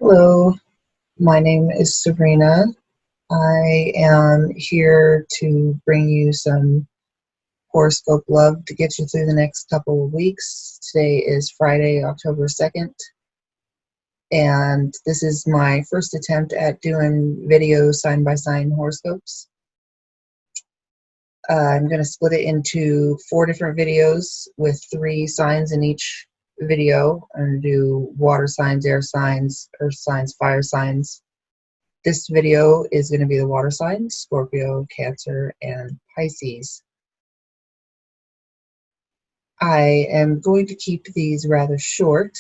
Hello, my name is Serina. I am here to bring you some horoscope love to get you through the next couple of weeks. Today is Friday, October 2nd, and this is my first attempt at doing video sign-by-sign horoscopes. I'm going to split it into 4 different videos with 3 signs in each video. I'm going to do water signs, air signs, earth signs, fire signs. This video is going to be the water signs, Scorpio, Cancer, and Pisces. I am going to keep these rather short.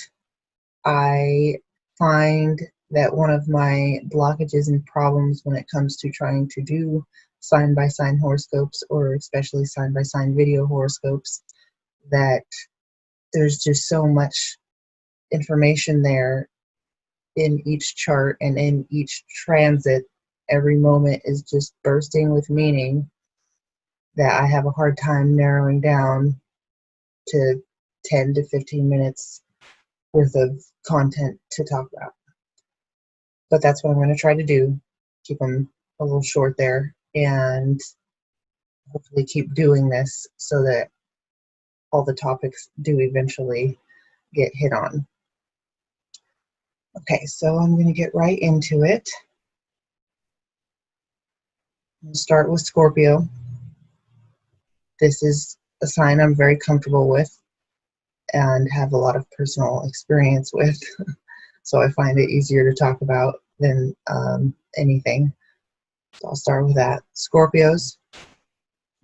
I find that one of my blockages and problems when it comes to trying to do sign-by-sign horoscopes, or especially sign-by-sign video horoscopes, that there's just so much information there in each chart and in each transit. Every moment is just bursting with meaning that I have a hard time narrowing down to 10 to 15 minutes worth of content to talk about. But that's what I'm going to try to do, keep them a little short there, and hopefully keep doing this so that all the topics do eventually get hit on. Okay, so I'm going to get right into it. I'm going to start with Scorpio. This is a sign I'm very comfortable with and have a lot of personal experience with. So I find it easier to talk about than anything. So I'll start with that. Scorpios,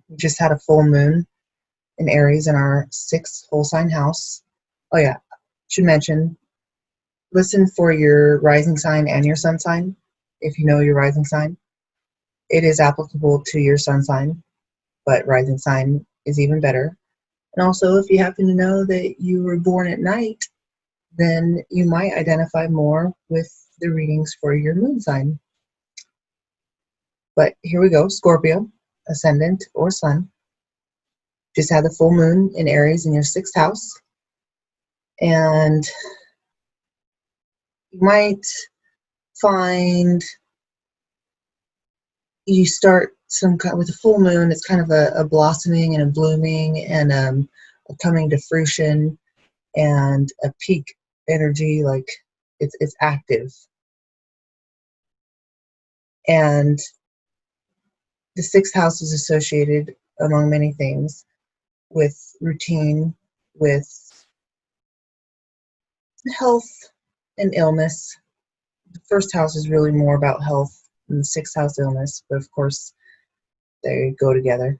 we just had a full moon in Aries in our 6th whole sign house. Oh yeah, should mention, listen for your rising sign and your sun sign. If you know your rising sign, it is applicable to your sun sign, but rising sign is even better. And also, if you happen to know that you were born at night, then you might identify more with the readings for your moon sign. But here we go. Scorpio, ascendant or sun, just had the full moon in Aries in your 6th house. And you might find you start some kind with a full moon. It's kind of a blossoming and a blooming and a coming to fruition and a peak energy, like it's active. And the 6th house is associated, among many things, with routine, with health and illness. The 1st house is really more about health than the 6th house illness, but of course they go together.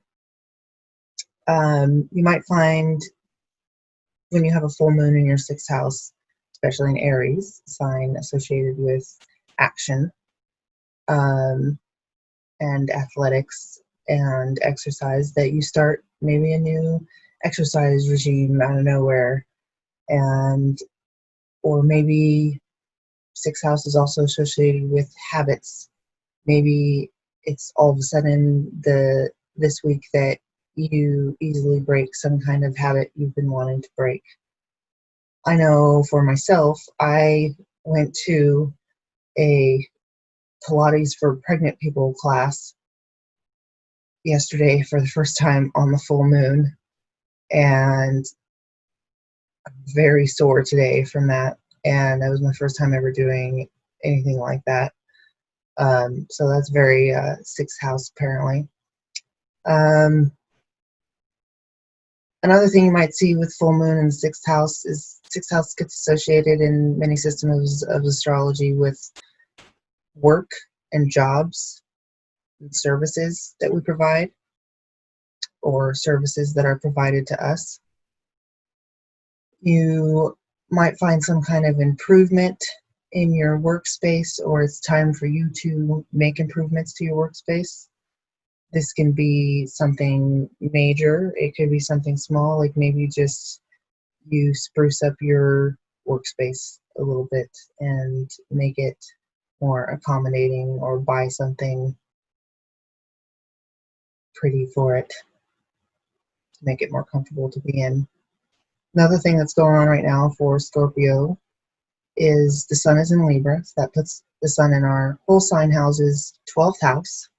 You might find when you have a full moon in your 6th house, especially in Aries, sign associated with action and athletics and exercise, that you start maybe a new exercise regime out of nowhere, and or maybe 6th house is also associated with habits. Maybe it's all of a sudden this week that you easily break some kind of habit you've been wanting to break. I know for myself, I went to a Pilates for pregnant people class yesterday for the first time on the full moon, and I'm very sore today from that, and that was my first time ever doing anything like that. So that's very 6th house apparently. Another thing you might see with full moon in the 6th house is 6th house gets associated in many systems of astrology with work and jobs and services that we provide, or services that are provided to us. You might find some kind of improvement in your workspace, or it's time for you to make improvements to your workspace. This can be something major. It could be something small, like maybe just you spruce up your workspace a little bit and make it more accommodating, or buy something pretty for it to make it more comfortable to be in. Another thing that's going on right now for Scorpio is the sun is in Libra, so that puts the sun in our whole sign house's 12th house.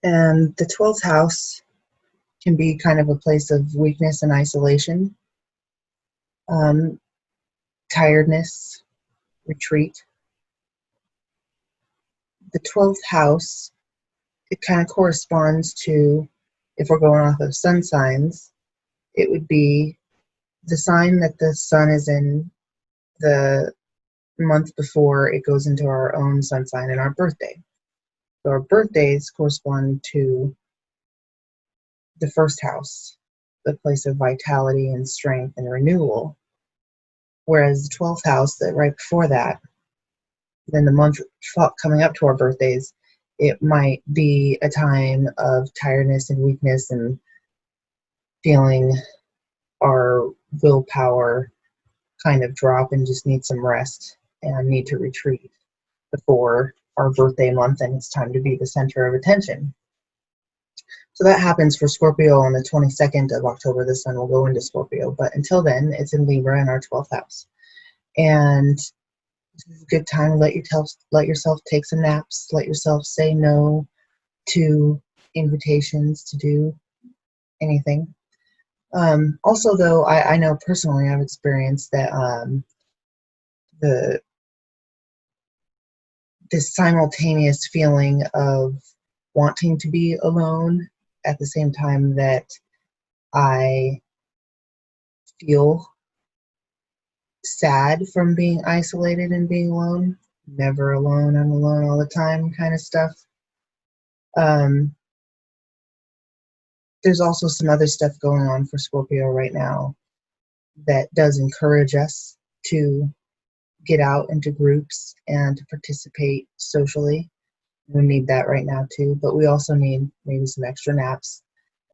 And the 12th house can be kind of a place of weakness and isolation, tiredness, retreat. The 12th house, it kind of corresponds to, if we're going off of sun signs, it would be the sign that the sun is in the month before it goes into our own sun sign and our birthday. So our birthdays correspond to the first house, the place of vitality and strength and renewal. Whereas the 12th house, that right before that, then the month coming up to our birthdays, it might be a time of tiredness and weakness and feeling our willpower kind of drop and just need some rest and need to retreat before our birthday month and it's time to be the center of attention. So that happens for Scorpio on the 22nd of October. The sun will go into Scorpio, but until then, it's in Libra in our 12th house. And this is a good time to let yourself take some naps, let yourself say no to invitations to do anything. Also, though, I know personally I've experienced that this simultaneous feeling of wanting to be alone at the same time that I feel sad from being isolated and being alone. Never alone, I'm alone all the time kind of stuff. There's also some other stuff going on for Scorpio right now that does encourage us to get out into groups and to participate socially. We need that right now too, but we also need maybe some extra naps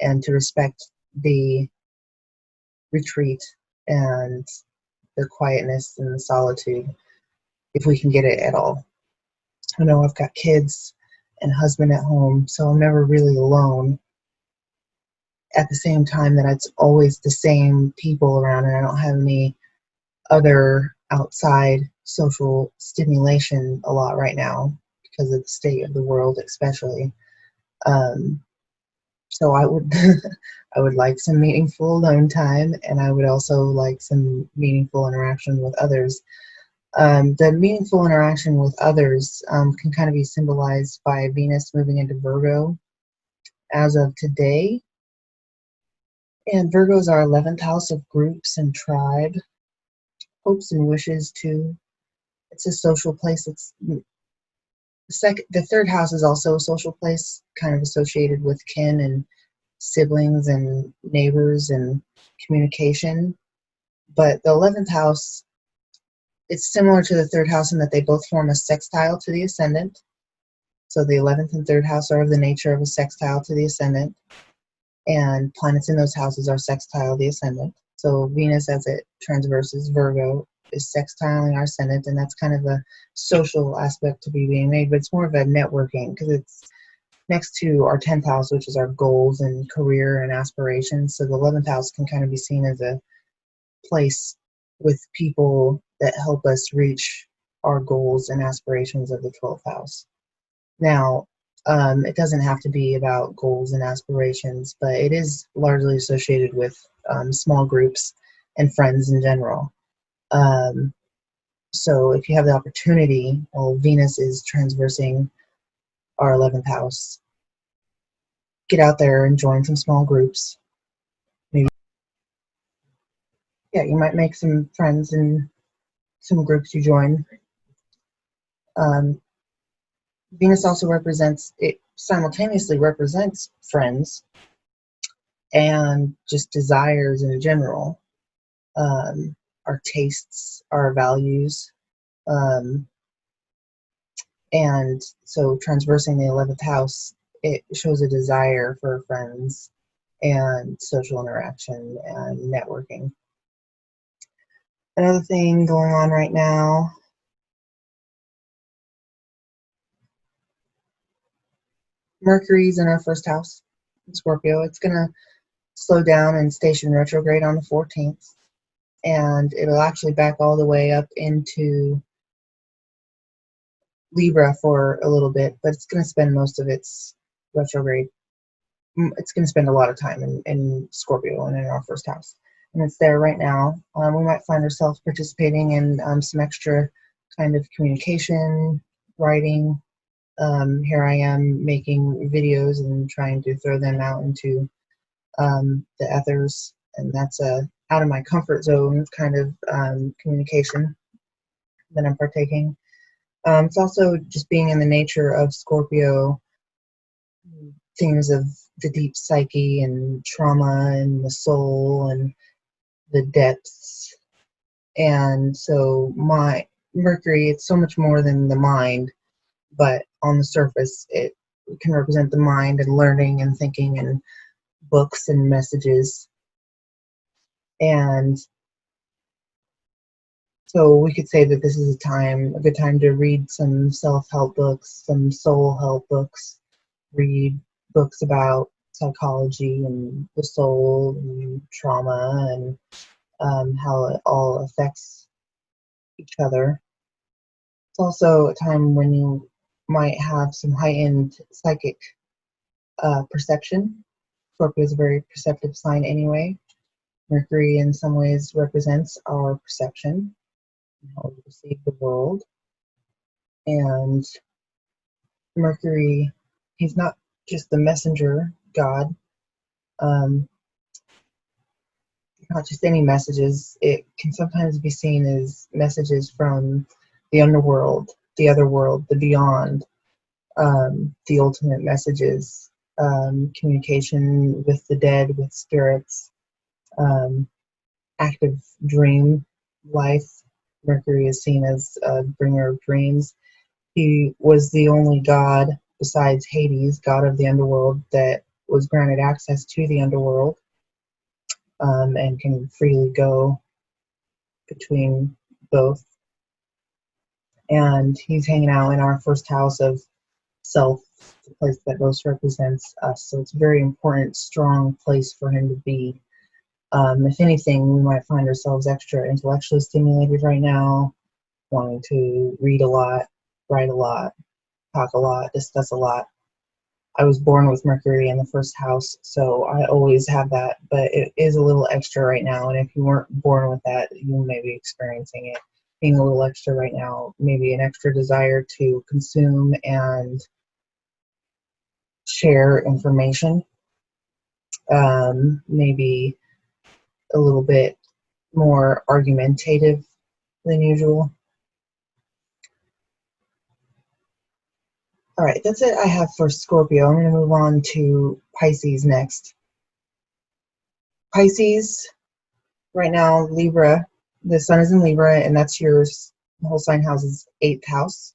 and to respect the retreat and the quietness and the solitude if we can get it at all. I know I've got kids and husband at home, so I'm never really alone. At the same time that it's always the same people around and I don't have any other outside social stimulation a lot right now because of the state of the world especially. So I would I would like some meaningful alone time, and I would also like some meaningful interaction with others. The meaningful interaction with others can kind of be symbolized by Venus moving into Virgo as of today. And Virgo is our 11th house of groups and tribe, hopes and wishes too. It's a social place. It's the third house is also a social place, kind of associated with kin and siblings and neighbors and communication. But the 11th house, it's similar to the third house in that they both form a sextile to the ascendant. So the 11th and third house are of the nature of a sextile to the ascendant, and planets in those houses are sextile the ascendant. So Venus, as it transverses Virgo, is sextiling our ascendant, and that's kind of a social aspect to be being made, but it's more of a networking because it's next to our 10th house, which is our goals and career and aspirations. So the 11th house can kind of be seen as a place with people that help us reach our goals and aspirations of the 12th house. Now, it doesn't have to be about goals and aspirations, but it is largely associated with small groups and friends in general. So if you have the opportunity, well, Venus is transversing our 11th house. Get out there and join some small groups. Maybe, yeah, you might make some friends in some groups you join. Venus also simultaneously represents friends and just desires in general, our tastes, our values. And so transversing the 11th house, it shows a desire for friends and social interaction and networking. Another thing going on right now, Mercury's in our first house in Scorpio. It's going to slow down and station retrograde on the 14th. and it'll actually back all the way up into Libra for a little bit, but it's going to spend most of its retrograde. It's going to spend a lot of time in Scorpio and in our first house. And it's there right now. We might find ourselves participating in some extra kind of communication, writing. Here I am making videos and trying to throw them out into the ethers. And that's out of my comfort zone kind of communication that I'm partaking. It's also just being in the nature of Scorpio, themes of the deep psyche and trauma and the soul and the depths. And so my Mercury, it's so much more than the mind, but on the surface, it can represent the mind and learning and thinking and books and messages. And so we could say that this is a good time to read some self-help books, some soul help books, read books about psychology and the soul and trauma and how it all affects each other. It's also a time when you might have some heightened psychic perception. Scorpio is a very perceptive sign anyway. Mercury in some ways represents our perception, how we perceive the world. And Mercury, he's not just the messenger god, um, not just any messages. It can sometimes be seen as messages from the underworld, the other world, the beyond, the ultimate messages, communication with the dead, with spirits, um, active dream life. Mercury is seen as a bringer of dreams. He was the only god besides Hades, god of the underworld, that was granted access to the underworld, and can freely go between both. And he's hanging out in our first house of self, the place that most represents us. So it's a very important, strong place for him to be. If anything, we might find ourselves extra intellectually stimulated right now, wanting to read a lot, write a lot, talk a lot, discuss a lot. I was born with Mercury in the first house, so I always have that, but it is a little extra right now, and if you weren't born with that, you may be experiencing it being a little extra right now, maybe an extra desire to consume and share information, maybe a little bit more argumentative than usual. All right, that's it I have for Scorpio. I'm going to move on to Pisces next. Pisces, right now, Libra. The sun is in Libra, and that's yours. The whole sign house's 8th house.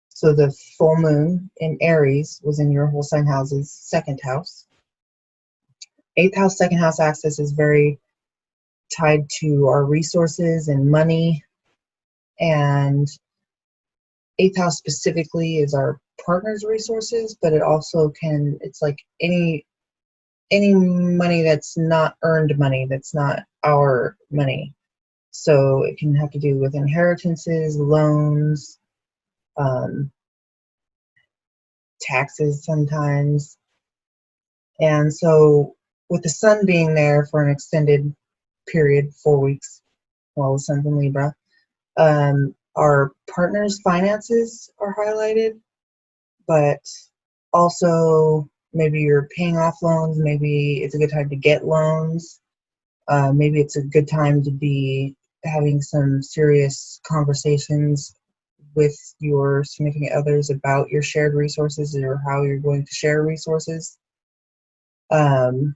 So the full moon in Aries was in your whole sign house's 2nd house. 8th house, 2nd house axis is very tied to our resources and money. And 8th house specifically is our partner's resources, but it also can, it's like any money that's not earned money, that's not our money. So it can have to do with inheritances, loans, taxes sometimes. And so with the sun being there for an extended period, 4 weeks, while the sun's in Libra, our partner's finances are highlighted, but also maybe you're paying off loans, maybe it's a good time to get loans, maybe it's a good time to be having some serious conversations with your significant others about your shared resources or how you're going to share resources. The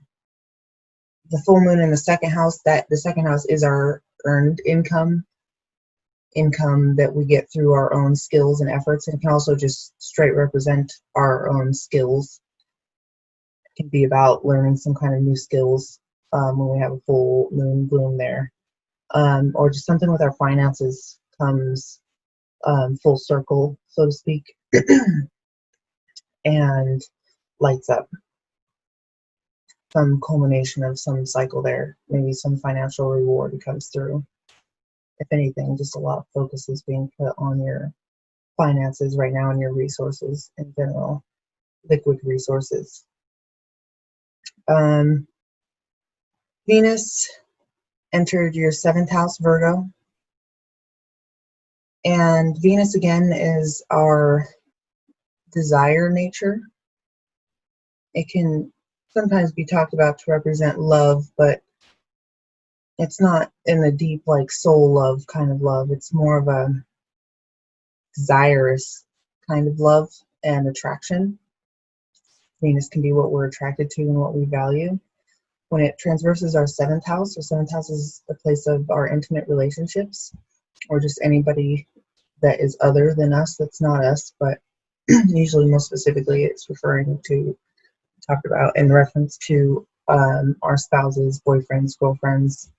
full moon in the 2nd house, that the 2nd house is our earned income that we get through our own skills and efforts. And it can also just straight represent our own skills. It can be about learning some kind of new skills when we have a full moon bloom there. Or just something with our finances comes full circle, so to speak, and lights up. some culmination of some cycle there. Maybe some financial reward comes through. If anything, just a lot of focus is being put on your finances right now and your resources in general, liquid resources. Venus entered your 7th house, Virgo. And Venus, again, is our desire nature. It can sometimes be talked about to represent love, but it's not in the deep, like soul love kind of love. It's more of a desirous kind of love and attraction. Venus can be what we're attracted to and what we value. When it transverses our 7th house, our 7th house is the place of our intimate relationships, or just anybody that is other than us, that's not us, but usually most specifically it's referring to, talked about in reference to our spouses, boyfriends, girlfriends,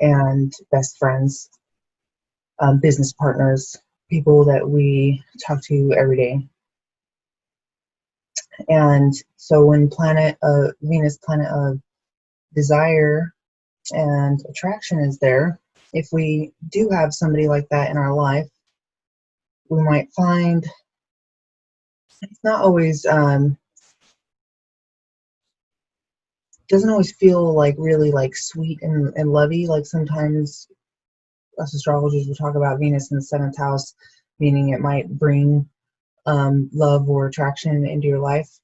and best friends, business partners, people that we talk to every day. And so when Venus, planet of desire and attraction, is there, if we do have somebody like that in our life, we might find it's not always doesn't always feel like really like sweet and lovey. Like sometimes us astrologers will talk about Venus in the 7th house, meaning it might bring love or attraction into your life.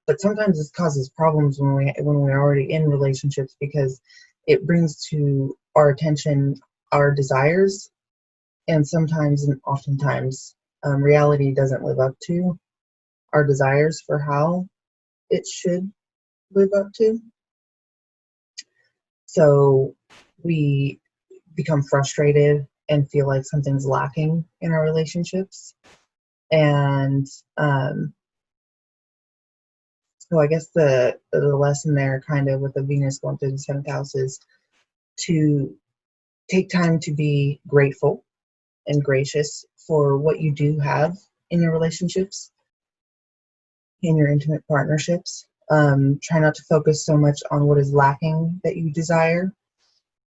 But sometimes this causes problems when we're already in relationships, because it brings to our attention our desires, and sometimes and oftentimes reality doesn't live up to our desires for how it should live up to. So we become frustrated and feel like something's lacking in our relationships. And so I guess the lesson there, kind of with the Venus going through the 7th house, is to take time to be grateful and gracious for what you do have in your relationships, in your intimate partnerships. Try not to focus so much on what is lacking that you desire,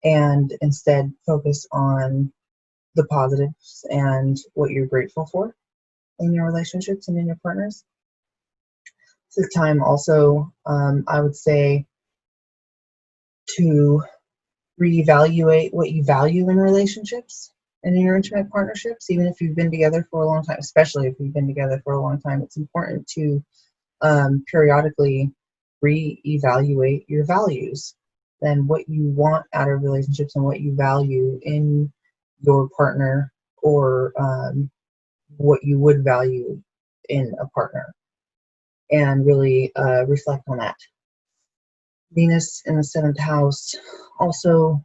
and instead focus on the positives and what you're grateful for in your relationships and in your partners. It's a time also, I would say, to reevaluate what you value in relationships and in your intimate partnerships. Even if you've been together for a long time, especially if you've been together for a long time, it's important to periodically reevaluate your values and what you want out of relationships and what you value in your partner, or what you would value in a partner, and really reflect on that. Venus in the 7th house also,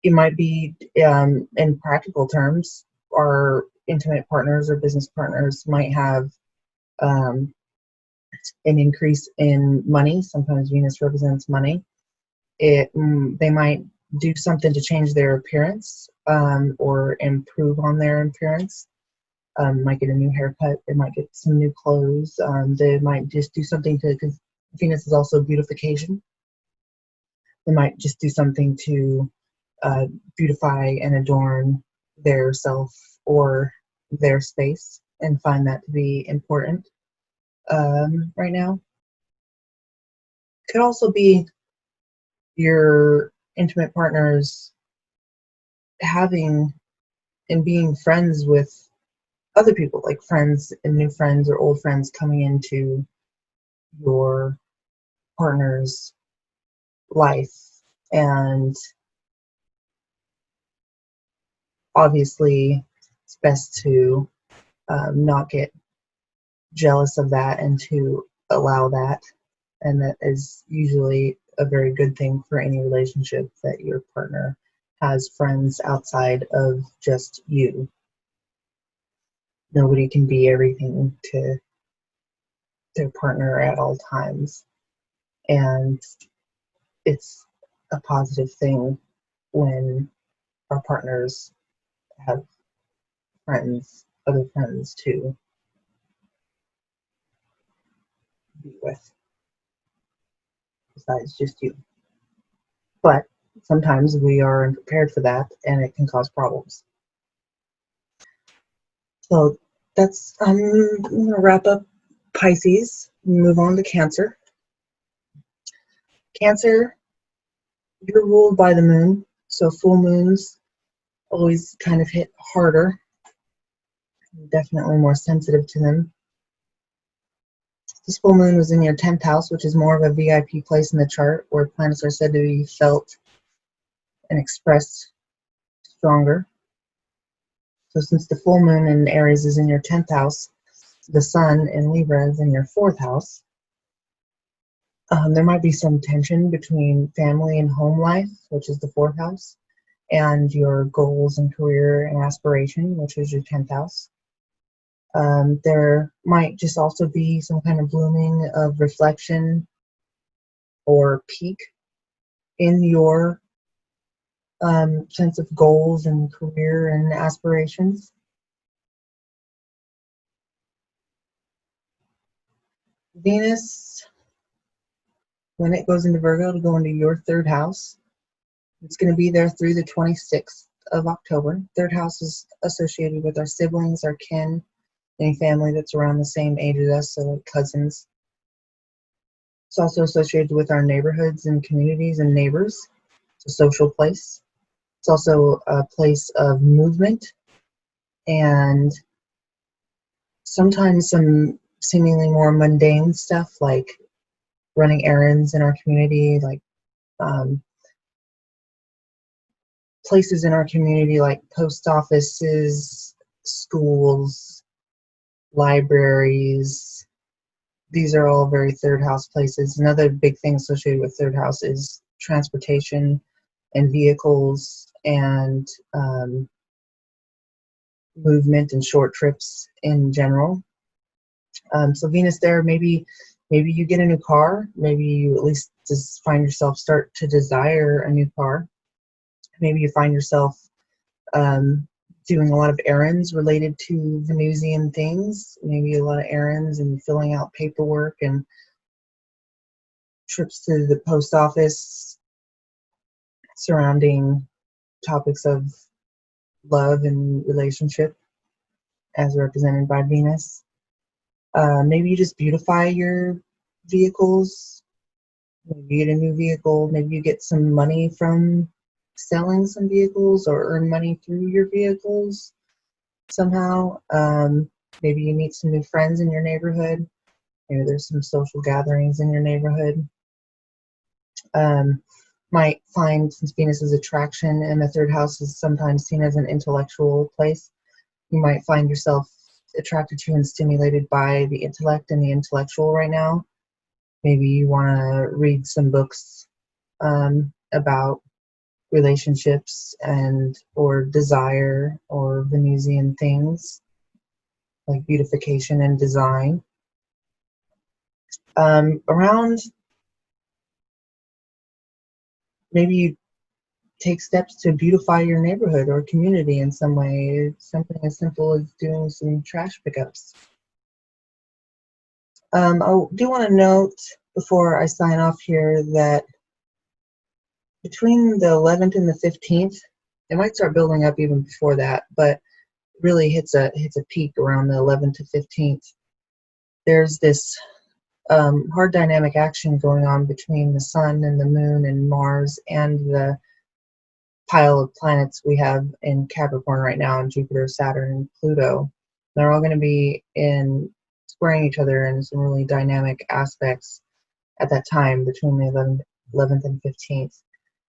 it might be in practical terms, our intimate partners or business partners might have an increase in money. Sometimes Venus represents money. They might do something to change their appearance, or improve on their appearance. Might get a new haircut. They might get some new clothes. They might just do something to, because Venus is also beautification. They might just do something to beautify and adorn their self or their space, and find that to be important right now. Could also be your intimate partners having and being friends with other people, like friends and new friends or old friends coming into your partner's life. And obviously it's best to not get jealous of that, and to allow that. And that is usually a very good thing for any relationship, that your partner has friends outside of just you. Nobody can be everything to their partner at all times. And it's a positive thing when our partners have friends, other friends too. be with besides just you. But sometimes we are unprepared for that and it can cause problems. So that's, I'm going to wrap up Pisces and move on to Cancer. Cancer, you're ruled by the moon, so full moons always kind of hit harder, definitely more sensitive to them. This full moon was in your 10th house, which is more of a VIP place in the chart where planets are said to be felt and expressed stronger. So since the full moon in Aries is in your 10th house, the sun in Libra is in your 4th house. There might be some tension between family and home life, which is the 4th house, and your goals and career and aspiration, which is your 10th house. There might just also be some kind of blooming of reflection or peak in your sense of goals and career and aspirations. Venus, when it goes into Virgo, to go into your 3rd house. It's going to be there through the 26th of October. 3rd house is associated with our siblings, our kin, any family that's around the same age as us, so like cousins. It's also associated with our neighborhoods and communities and neighbors. It's a social place. It's also a place of movement and sometimes some seemingly more mundane stuff like running errands in our community, like places in our community like post offices, schools, libraries. These are all very 3rd house places. Another big thing associated with 3rd house is transportation and vehicles and movement and short trips in general. So Venus there, maybe you get a new car, maybe you at least just find yourself start to desire a new car. Maybe you find yourself doing a lot of errands related to Venusian things, maybe a lot of errands and filling out paperwork and trips to the post office surrounding topics of love and relationship as represented by Venus. Maybe you just beautify your vehicles. Maybe you get a new vehicle. Maybe you get some money from selling some vehicles or earn money through your vehicles somehow. Maybe you meet some new friends in your neighborhood. Maybe there's some social gatherings in your neighborhood. Might find, since Venus's attraction in the 3rd house is sometimes seen as an intellectual place, you might find yourself attracted to and stimulated by the intellect and the intellectual right now. Maybe you want to read some books about relationships and or desire or Venusian things like beautification and design. Around, maybe you take steps to beautify your neighborhood or community in some way. Something as simple as doing some trash pickups. I do want to note before I sign off here that between the 11th and the 15th, it might start building up even before that, but really hits a peak around the 11th to 15th. There's this hard dynamic action going on between the sun and the moon and Mars and the pile of planets we have in Capricorn right now, and Jupiter, Saturn, and Pluto. They're all going to be in squaring each other in some really dynamic aspects at that time between the 11th and 15th.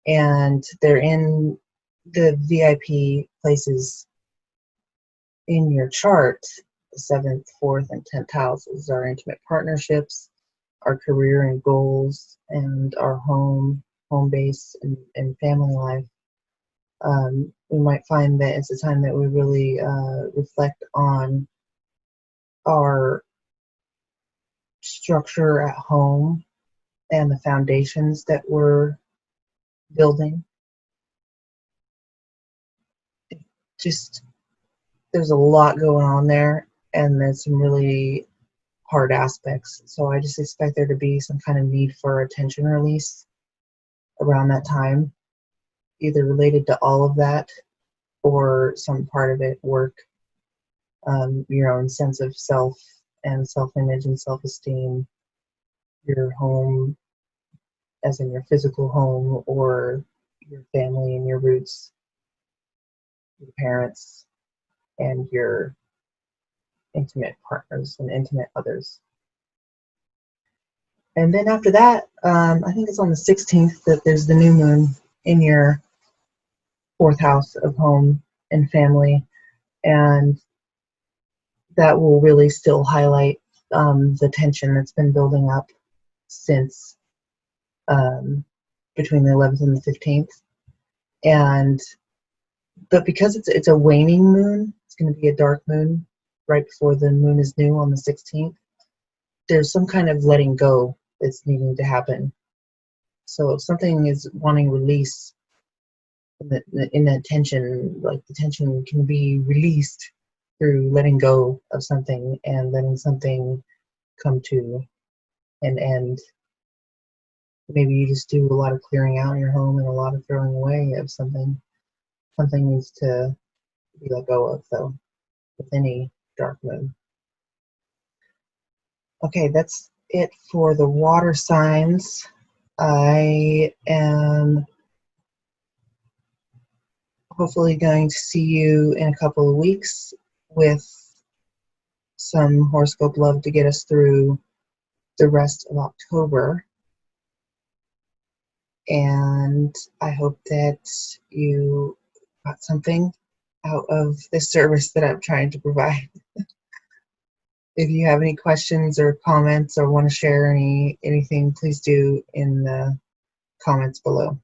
And they're in the VIP places in your chart. The 7th, 4th, and 10th houses are intimate partnerships, our career and goals, and our home base, and family life. We might find that it's a time that we really reflect on our structure at home and the foundations that we're building. Just, there's a lot going on there, and there's some really hard aspects. So I just expect there to be some kind of need for attention release around that time, either related to all of that or some part of it work, your own sense of self and self-image and self-esteem, your home, as in your physical home, or your family and your roots, your parents, and your intimate partners and intimate others. And then after that, I think it's on the 16th that there's the new moon in your 4th house of home and family. And that will really still highlight the tension that's been building up since between the 11th and the 15th. But because it's a waning moon, it's going to be a dark moon right before the moon is new on the 16th. There's some kind of letting go that's needing to happen. So if something is wanting release in the tension, like the tension can be released through letting go of something and letting something come to an end. Maybe you just do a lot of clearing out in your home and a lot of throwing away of something. Something needs to be let go of, though, with any dark moon. Okay, that's it for the water signs. I am hopefully going to see you in a couple of weeks with some horoscope love to get us through the rest of October. And I hope that you got something out of this service that I'm trying to provide. If you have any questions or comments or want to share anything, please do in the comments below.